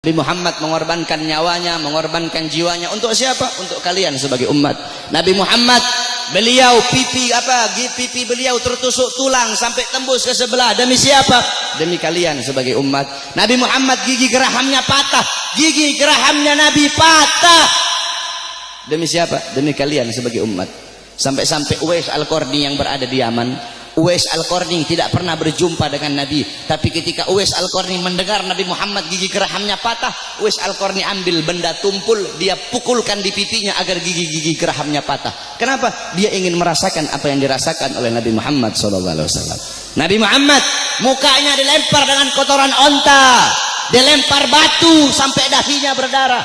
Nabi Muhammad mengorbankan nyawanya, mengorbankan jiwanya untuk siapa? Untuk kalian sebagai umat. Nabi Muhammad, beliau pipi beliau tertusuk tulang sampai tembus ke sebelah. Demi siapa? Demi kalian sebagai umat. Nabi Muhammad gigi gerahamnya patah, gigi gerahamnya Nabi patah. Demi siapa? Demi kalian sebagai umat. Sampai-sampai Uwais Al-Qarni yang berada di Yaman, Uwais Al-Qarni tidak pernah berjumpa dengan Nabi, tapi ketika Uwais Al-Qarni mendengar Nabi Muhammad gigi gerahamnya patah, Uwais Al-Qarni ambil benda tumpul, dia pukulkan di pipinya agar gigi-gigi gerahamnya patah. Kenapa? Dia ingin merasakan apa yang dirasakan oleh Nabi Muhammad SAW. Nabi Muhammad mukanya dilempar dengan kotoran onta, dilempar batu sampai dahinya berdarah.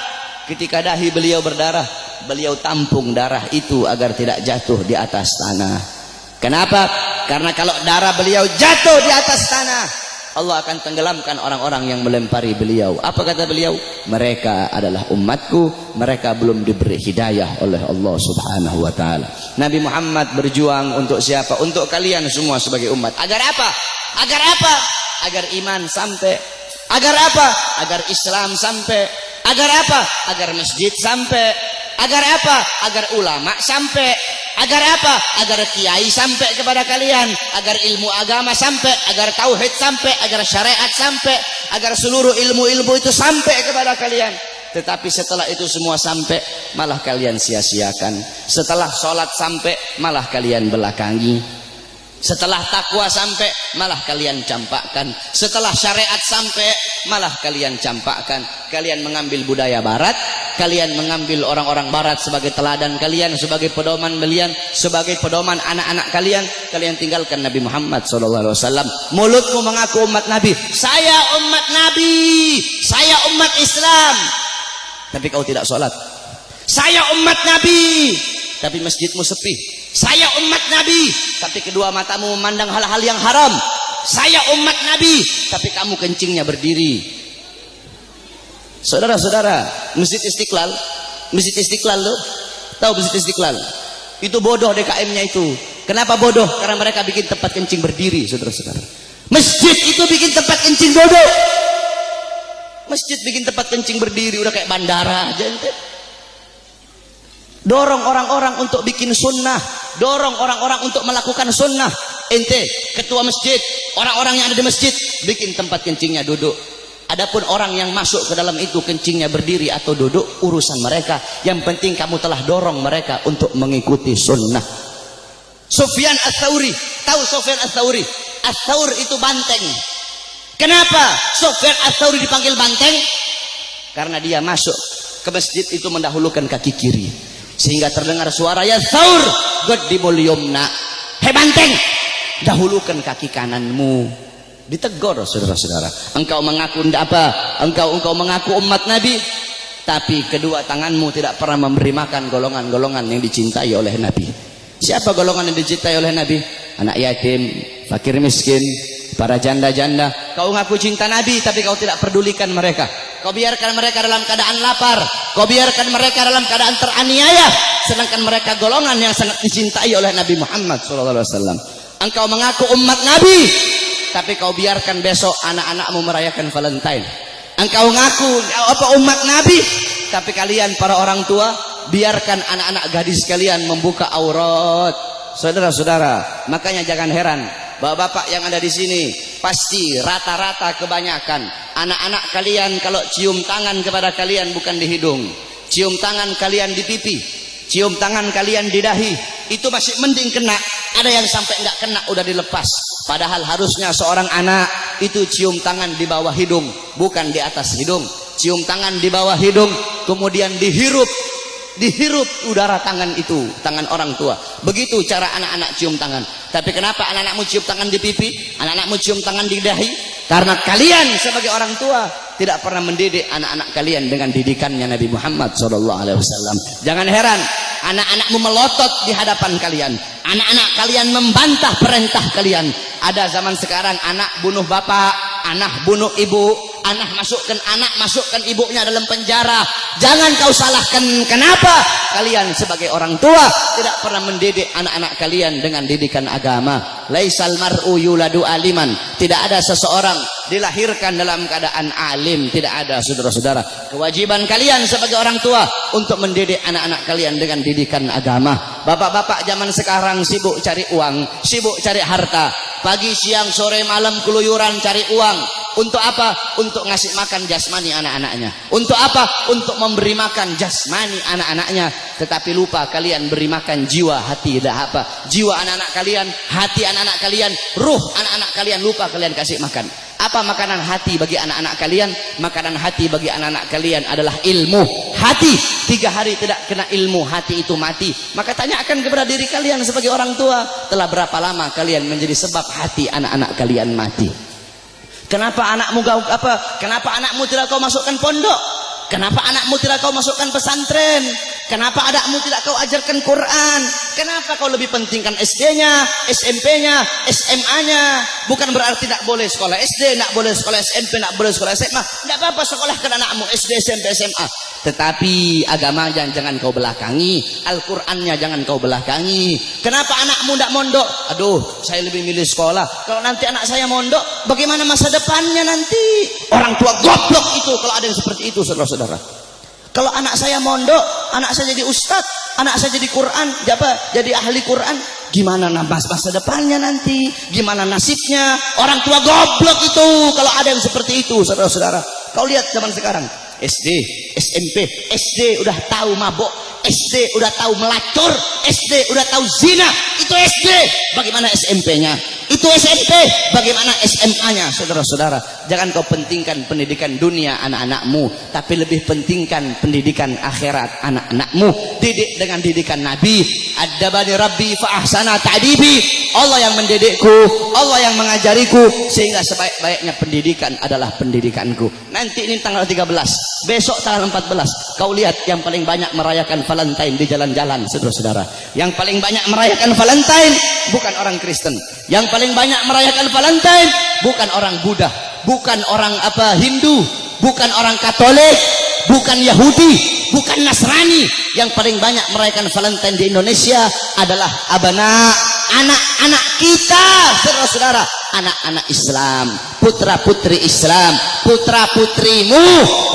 Ketika dahi beliau berdarah, beliau tampung darah itu agar tidak jatuh di atas tanah. Kenapa? Karena kalau darah beliau jatuh di atas tanah, Allah akan tenggelamkan orang-orang yang melempari beliau. Apa kata beliau? Mereka adalah umatku, mereka belum diberi hidayah oleh Allah Subhanahu wa ta'ala. Nabi Muhammad berjuang untuk siapa? Untuk kalian semua sebagai umat. Agar apa? Agar apa? Agar iman sampai. Agar apa? Agar Islam sampai. Agar apa? Agar masjid sampai. Agar apa? Agar ulama sampai. Agar apa? Agar kiai sampai kepada kalian, agar ilmu agama sampai, agar tauhid sampai, agar syariat sampai, agar seluruh ilmu-ilmu itu sampai kepada kalian. Tetapi setelah itu semua sampai, malah kalian sia-siakan. Setelah sholat sampai, malah kalian belakangi. Setelah takwa sampai, malah kalian campakkan. Setelah syariat sampai, malah kalian campakkan. Kalian mengambil budaya barat, kalian mengambil orang-orang barat sebagai teladan kalian, sebagai pedoman kalian, sebagai pedoman anak-anak kalian. Kalian tinggalkan Nabi Muhammad SAW. Mulutmu mengaku umat Nabi, saya umat Nabi, saya umat Islam, tapi kau tidak sholat. Saya umat Nabi, tapi masjidmu sepi. Saya umat Nabi, tapi kedua matamu memandang hal-hal yang haram. Saya umat Nabi, tapi kamu kencingnya berdiri. Saudara-saudara, Masjid Istiqlal loh. Tahu Masjid Istiqlal? Itu bodoh DKM-nya itu. Kenapa bodoh? Karena mereka bikin tempat kencing berdiri, saudara-saudara. Masjid itu bikin tempat kencing bodoh. Masjid bikin tempat kencing berdiri, udah kayak bandara aja ente. Dorong orang-orang untuk bikin sunnah, dorong orang-orang untuk melakukan sunnah. Ente ketua masjid, orang-orang yang ada di masjid bikin tempat kencingnya duduk. Adapun orang yang masuk ke dalam itu kencingnya berdiri atau duduk, urusan mereka. Yang penting kamu telah dorong mereka untuk mengikuti sunnah. Sufyan Ats-Tsauri, tahu Sufyan Ats-Tsauri? Ats-Tsaur itu banteng. Kenapa Sufyan Ats-Tsauri dipanggil banteng? Karena dia masuk ke masjid itu mendahulukan kaki kiri, sehingga terdengar suara ya Tsaur godimul yumna. Hei banteng, dahulukan kaki kananmu. Ditegur saudara-saudara. Engkau mengaku apa? Engkau mengaku umat Nabi, tapi kedua tanganmu tidak pernah memberi makan golongan-golongan yang dicintai oleh Nabi. Siapa golongan yang dicintai oleh Nabi? Anak yatim, fakir miskin, para janda-janda. Kau ngaku cinta Nabi, tapi kau tidak pedulikan mereka. Kau biarkan mereka dalam keadaan lapar, kau biarkan mereka dalam keadaan teraniaya, sedangkan mereka golongan yang sangat dicintai oleh Nabi Muhammad SAW. Engkau mengaku umat Nabi, tapi kau biarkan besok anak-anakmu merayakan Valentine. Engkau ngaku umat Nabi, tapi kalian para orang tua biarkan anak-anak gadis kalian membuka aurat. Saudara-saudara, makanya jangan heran bapak-bapak yang ada di sini, pasti rata-rata kebanyakan anak-anak kalian kalau cium tangan kepada kalian bukan di hidung, cium tangan kalian di pipi, cium tangan kalian di dahi, itu masih mending kena. Ada yang sampai nggak kena udah dilepas. Padahal harusnya seorang anak itu cium tangan di bawah hidung, bukan di atas hidung. Cium tangan di bawah hidung, kemudian dihirup udara tangan itu, tangan orang tua. Begitu cara anak-anak cium tangan. Tapi kenapa anak-anakmu cium tangan di pipi, anak-anakmu cium tangan di dahi? Karena kalian sebagai orang tua tidak pernah mendidik anak-anak kalian dengan didikannya Nabi Muhammad SAW. Jangan heran anak-anakmu melotot di hadapan kalian, anak-anak kalian membantah perintah kalian. Ada zaman sekarang anak bunuh bapak, anak bunuh ibu, anak masukkan ibunya dalam penjara. Jangan kau salahkan kenapa kalian sebagai orang tua tidak pernah mendidik anak-anak kalian dengan didikan agama. Laisal mar'u yuladu aliman. Tidak ada seseorang dilahirkan dalam keadaan alim, tidak ada, saudara-saudara. Kewajiban kalian sebagai orang tua untuk mendidik anak-anak kalian dengan didikan agama. Bapak-bapak zaman sekarang sibuk cari uang, sibuk cari harta, pagi siang sore malam keluyuran cari uang. Untuk apa? Untuk ngasih makan jasmani anak-anaknya. Untuk apa? Untuk memberi makan jasmani anak-anaknya. Tetapi lupa kalian beri makan jiwa, hati, dah apa? Jiwa anak-anak kalian, hati anak-anak kalian, ruh anak-anak kalian, lupa kalian kasih makan. Apa makanan hati bagi anak-anak kalian? Makanan hati bagi anak-anak kalian adalah ilmu hati. 3 hari tidak kena ilmu hati itu mati. Maka tanyakan kepada diri kalian sebagai orang tua, telah berapa lama kalian menjadi sebab hati anak-anak kalian mati? Kenapa anakmu tidak kau masukkan pondok? Kenapa anakmu tidak kau masukkan pesantren? Kenapa anakmu tidak kau ajarkan Quran? Kenapa kau lebih pentingkan SD-nya, SMP-nya, SMA-nya? Bukan berarti tidak boleh sekolah SD, tidak boleh sekolah SMP, tidak boleh sekolah SMA. Tidak apa-apa sekolahkan anakmu SD, SMP, SMA. Tetapi agamanya jangan kau belakangi, Al-Qur'annya jangan kau belakangi. Kenapa anakmu tidak mondok? Aduh, saya lebih milih sekolah. Kalau nanti anak saya mondok, bagaimana masa depannya nanti? Orang tua goblok itu kalau ada yang seperti itu, saudara-saudara. Kalau anak saya mondok, anak saya jadi ustadz, anak saya jadi Quran, jadi ahli Quran, gimana masa depannya nanti? Gimana nasibnya? Orang tua goblok itu kalau ada yang seperti itu, saudara-saudara. Kau lihat zaman sekarang, SD, SMP, SD udah tahu mabok, SD udah tahu melacur, SD udah tahu zina, itu SD. Bagaimana SMP-nya? Itu SMP, bagaimana SMA-nya, saudara-saudara? Jangan kau pentingkan pendidikan dunia anak-anakmu, tapi lebih pentingkan pendidikan akhirat anak-anakmu. Didik dengan didikan Nabi. Adabani Rabbi fa ahsana ta'dibi. Allah yang mendidikku, Allah yang mengajariku, sehingga sebaik-baiknya pendidikan adalah pendidikanku. Nanti ini tanggal 13, besok tanggal 14. Kau lihat yang paling banyak merayakan Valentine di jalan-jalan, saudara-saudara. Yang paling banyak merayakan Valentine bukan orang Kristen. Yang paling banyak merayakan Valentine bukan orang Buddha, bukan orang Hindu, bukan orang Katolik, bukan Yahudi, bukan Nasrani. Yang paling banyak merayakan Valentine di Indonesia adalah anak-anak kita, saudara-saudara, anak-anak Islam, putra-putri Islam, putra-putrimu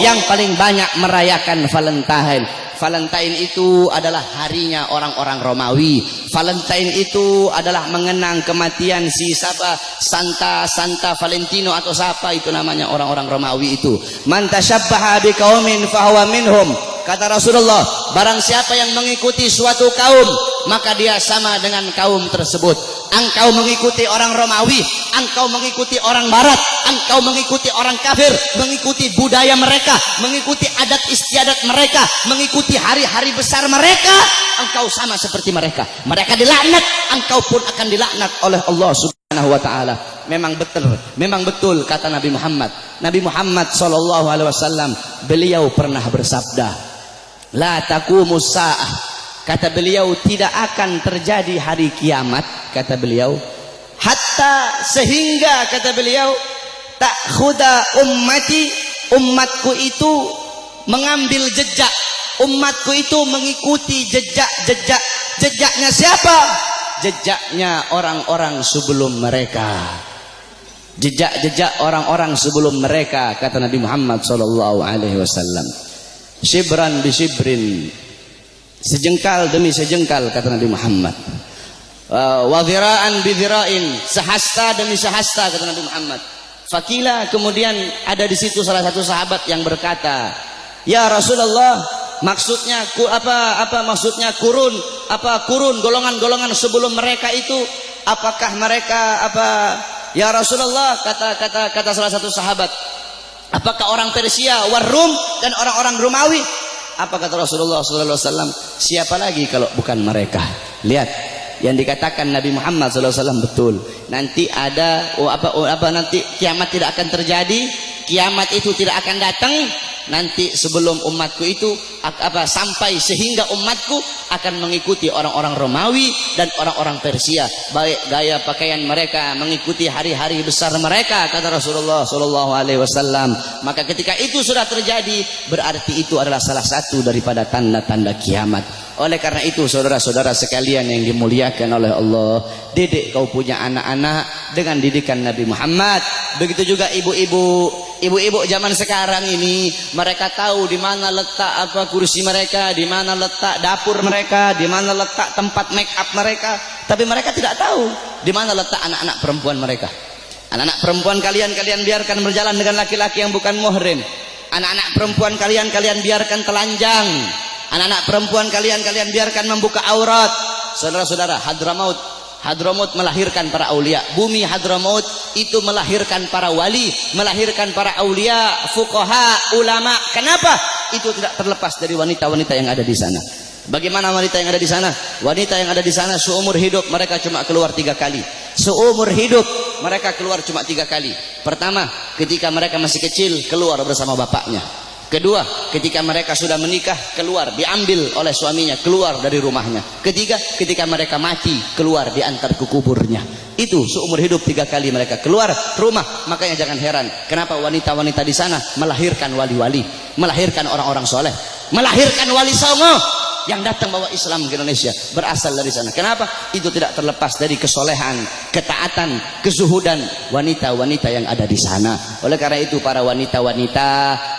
yang paling banyak merayakan Valentine. Valentine itu adalah harinya orang-orang Romawi. Valentine itu adalah mengenang kematian si Santa Valentino atau siapa itu namanya orang-orang Romawi itu. Man tasyabbaha biqaumin fahuwa minhum. Kata Rasulullah, barang siapa yang mengikuti suatu kaum, maka dia sama dengan kaum tersebut. Engkau mengikuti orang Romawi, engkau mengikuti orang Barat, engkau mengikuti orang kafir, mengikuti budaya mereka, mengikuti adat istiadat mereka, mengikuti hari-hari besar mereka, engkau sama seperti mereka. Mereka dilaknat, engkau pun akan dilaknat oleh Allah Subhanahu wa taala. Memang betul kata Nabi Muhammad. Nabi Muhammad sallallahu alaihi wasallam, beliau pernah bersabda, la taqumus saah. Kata beliau, tidak akan terjadi hari kiamat, kata beliau, hatta sehingga kata beliau, ta'khuda umatku itu mengambil jejak, umatku itu mengikuti jejaknya siapa? Jejaknya orang-orang sebelum mereka. Jejak orang-orang sebelum mereka, kata Nabi Muhammad sallallahu alaihi wasallam. Shibran bi shibrin, sejengkal demi sejengkal, kata Nabi Muhammad. Wa dhira'an bi dhira'in, sehasta demi sehasta, kata Nabi Muhammad. Fakila, kemudian ada di situ salah satu sahabat yang berkata, ya Rasulullah, maksudnya maksudnya kurun golongan-golongan sebelum mereka itu, apakah mereka ya Rasulullah, kata salah satu sahabat, apakah orang Persia, Warum dan orang-orang Romawi? Apa kata Rasulullah sallallahu alaihi wasallam? Siapa lagi kalau bukan mereka? Lihat, yang dikatakan Nabi Muhammad sallallahu alaihi wasallam betul. Nanti ada nanti kiamat tidak akan terjadi, kiamat itu tidak akan datang. nanti sebelum umatku itu sampai sehingga umatku akan mengikuti orang-orang Romawi dan orang-orang Persia, baik gaya pakaian mereka mengikuti hari-hari besar mereka, kata Rasulullah sallallahu alaihi wasallam. Maka ketika itu sudah terjadi, berarti itu adalah salah satu daripada tanda-tanda kiamat. Oleh karena itu saudara-saudara sekalian yang dimuliakan oleh Allah, didik kau punya anak-anak dengan didikan Nabi Muhammad. Begitu juga ibu-ibu zaman sekarang ini, mereka tahu di mana letak kursi mereka, di mana letak dapur mereka, di mana letak tempat make up mereka, tapi mereka tidak tahu di mana letak anak-anak perempuan mereka. Anak-anak perempuan kalian biarkan berjalan dengan laki-laki yang bukan muhrim. Anak-anak perempuan kalian biarkan telanjang. Anak-anak perempuan kalian biarkan membuka aurat. Saudara-saudara, Hadramaut melahirkan para aulia. Bumi Hadramaut itu melahirkan para wali, melahirkan para aulia, fuqaha, ulama. Kenapa? Itu tidak terlepas dari wanita-wanita yang ada di sana. Bagaimana wanita yang ada di sana? Wanita yang ada di sana seumur hidup mereka cuma keluar 3 kali. Seumur hidup mereka keluar cuma 3 kali. Pertama, ketika mereka masih kecil, keluar bersama bapaknya. Kedua, ketika mereka sudah menikah, keluar, diambil oleh suaminya, keluar dari rumahnya. Ketiga, ketika mereka mati, keluar, diantar ke kuburnya. Itu seumur hidup 3 kali mereka keluar rumah. Makanya jangan heran kenapa wanita-wanita di sana melahirkan wali-wali, melahirkan orang-orang soleh, melahirkan wali songo yang datang bawa Islam ke Indonesia, berasal dari sana. Kenapa? Itu tidak terlepas dari kesolehan, ketaatan, kezuhudan wanita-wanita yang ada di sana. Oleh karena itu para wanita-wanita,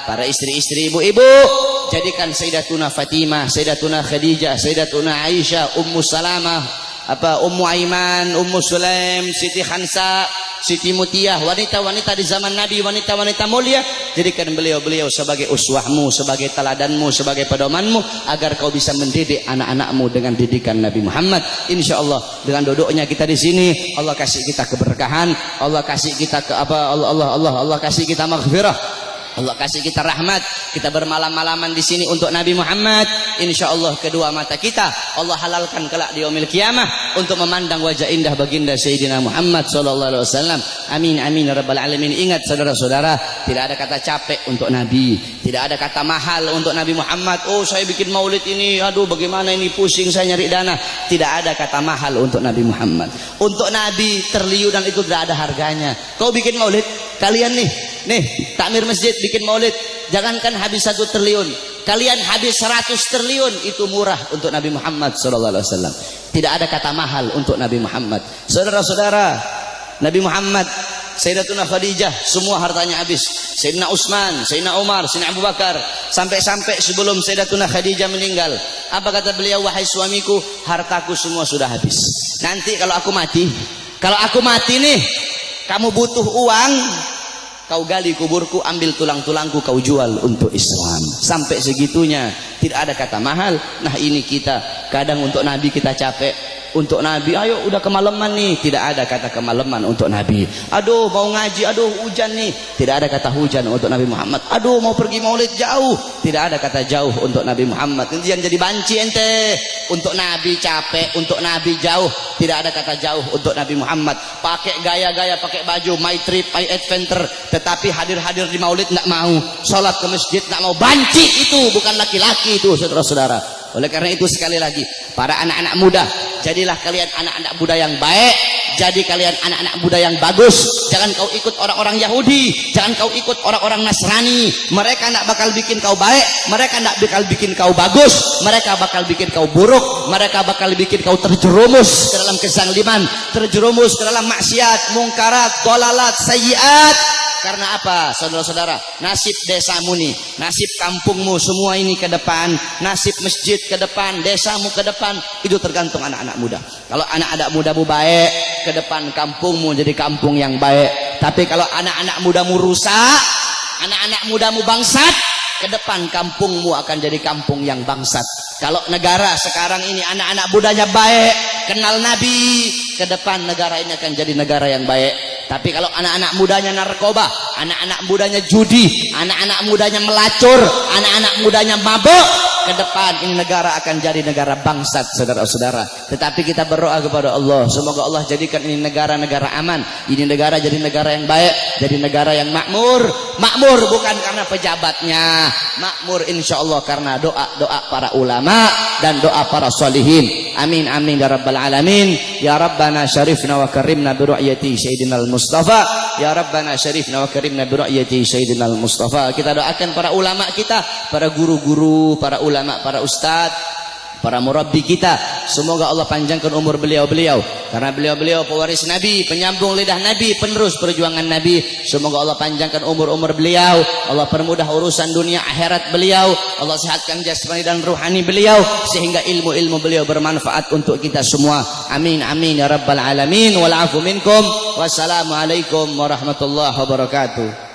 para istri-istri, ibu-ibu, jadikan Sayyidatuna Fatimah, Sayyidatuna Khadijah, Sayyidatuna Aisyah, Ummu Salamah, Ummu Aiman, Ummu Sulaim, Siti Khansa, Siti Mutiyah, wanita-wanita di zaman Nabi, wanita-wanita mulia. Jadikan beliau-beliau sebagai uswahmu, sebagai teladanmu, sebagai pedomanmu, agar kau bisa mendidik anak-anakmu dengan didikan Nabi Muhammad. Insya Allah dengan duduknya kita di sini, Allah kasih kita keberkahan, Allah kasih kita Allah kasih kita maghfirah, Allah kasih kita rahmat. Kita bermalam-malaman di sini untuk Nabi Muhammad. Insya Allah kedua mata kita Allah halalkan kelak di yaumil qiyamah untuk memandang wajah indah baginda Sayyidina Muhammad sallallahu alaihi wasallam. Amin amin ya rabbal alamin. Ingat saudara-saudara, tidak ada kata capek untuk Nabi, tidak ada kata mahal untuk Nabi Muhammad. Oh saya bikin maulid ini, aduh bagaimana ini, pusing saya nyari dana. Tidak ada kata mahal untuk Nabi Muhammad. Untuk Nabi triliunan itu tidak ada harganya. Kau bikin maulid, kalian nih takmir masjid bikin maulid, jangankan habis 1 triliun, kalian habis 100 triliun, itu murah untuk Nabi Muhammad SAW. Tidak ada kata mahal untuk Nabi Muhammad. Saudara-saudara, Nabi Muhammad, Sayyidatuna Khadijah, semua hartanya habis. Sayyidina Utsman, Sayyidina Umar, Sayyidina Abu Bakar, sampai sebelum Sayyidatuna Khadijah meninggal, apa kata beliau? Wahai suamiku, hartaku semua sudah habis. Nanti kalau aku mati nih, kamu butuh uang, kau gali kuburku, ambil tulang-tulangku, kau jual untuk Islam. Sampai segitunya, tidak ada kata mahal. Nah ini kita kadang untuk Nabi kita capek, untuk Nabi ayo udah kemalaman nih, tidak ada kata kemalaman untuk Nabi. Aduh mau ngaji, aduh hujan nih, tidak ada kata hujan untuk Nabi Muhammad. Aduh mau pergi maulid jauh, tidak ada kata jauh untuk Nabi Muhammad. Nanti yang jadi banci ente. Untuk Nabi capek, untuk Nabi jauh, tidak ada kata jauh untuk Nabi Muhammad. Pakai gaya-gaya, pakai baju my trip, my adventure, tetapi hadir-hadir di maulid tidak mau, sholat ke masjid tidak mau. Banci itu, bukan laki-laki itu saudara-saudara. Oleh karena itu sekali lagi, para anak-anak muda, jadilah kalian anak-anak muda yang baik, jadi kalian anak-anak muda yang bagus. Jangan kau ikut orang-orang Yahudi, jangan kau ikut orang-orang Nasrani. Mereka tidak bakal bikin kau baik, mereka tidak bakal bikin kau bagus, mereka bakal bikin kau buruk, mereka bakal bikin kau terjerumus ke dalam kezaliman, terjerumus ke dalam maksiat, mungkarat, dolalat, sayyiat. Karena apa saudara-saudara? Nasib desamu nih, nasib kampungmu semua ini ke depan, nasib masjid ke depan, desamu ke depan, itu tergantung anak-anak muda. Kalau anak-anak mudamu baik, ke depan kampungmu jadi kampung yang baik. Tapi kalau anak-anak mudamu rusak, anak-anak mudamu bangsat, ke depan kampungmu akan jadi kampung yang bangsat. Kalau negara sekarang ini anak-anak mudanya baik, kenal Nabi, ke depan negara ini akan jadi negara yang baik. Tapi kalau anak-anak mudanya narkoba, anak-anak mudanya judi, anak-anak mudanya melacur, anak-anak mudanya mabuk, ke depan ini negara akan jadi negara bangsat, saudara-saudara. Tetapi kita berdoa kepada Allah, semoga Allah jadikan ini negara-negara aman, ini negara jadi negara yang baik, jadi negara yang makmur. Makmur bukan karena pejabatnya, makmur insyaallah karena doa-doa para ulama dan doa para solihin. Amin amin ya rabbal alamin. Ya Rabbana syarifna wa karimna bi ru'yati sayyidina al-Mustafa. Ya Rabbana syarifna wa karimna bi ru'yati sayyidina al-Mustafa. Kita doakan para ulama kita, para guru-guru, para ulama, para ustadz, para murabbi kita, semoga Allah panjangkan umur beliau-beliau, karena beliau-beliau pewaris Nabi, penyambung lidah Nabi, penerus perjuangan Nabi. Semoga Allah panjangkan umur-umur beliau, Allah permudah urusan dunia akhirat beliau, Allah sehatkan jasmani dan ruhani beliau, sehingga ilmu-ilmu beliau bermanfaat untuk kita semua. Amin amin ya rabbal alamin. Wal afu minkum. Wassalamualaikum warahmatullahi wabarakatuh.